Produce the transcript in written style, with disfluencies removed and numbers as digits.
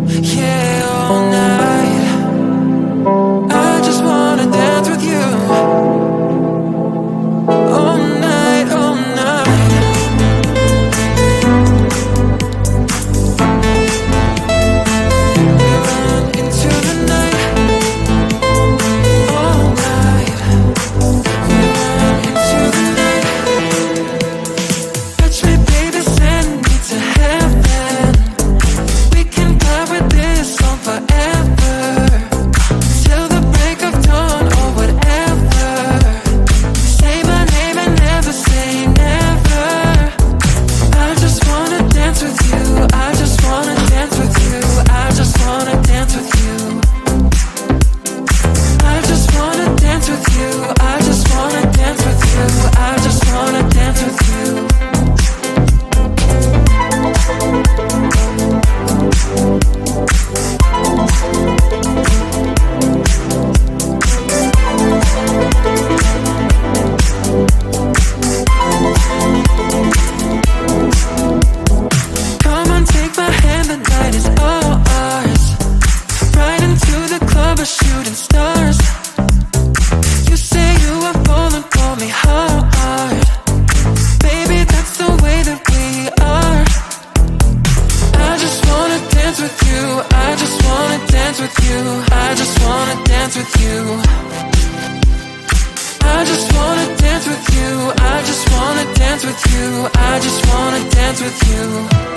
Yeah, all night. I just wanna dance with you. All night, all night. We run into the night. All night. We run into the night. Touch me, baby, send me to heaven. We can fly with this song forever, till the break of dawn or whatever. Say my name and never say never. I just wanna dance with you. I just wanna dance with you. I just wanna dance with you. I just wanna dance with you. I just wanna dance with you. I just wanna dance with you. Come on, take my hand, the night is all ours. Right into the club, we're shooting stars. You say you are falling for me hard. Baby, that's the way that we are. I just wanna dance with you. I just wanna dance with you. I just wanna dance with you. I just wanna dance with you. I just wanna dance with you. I just wanna dance with you.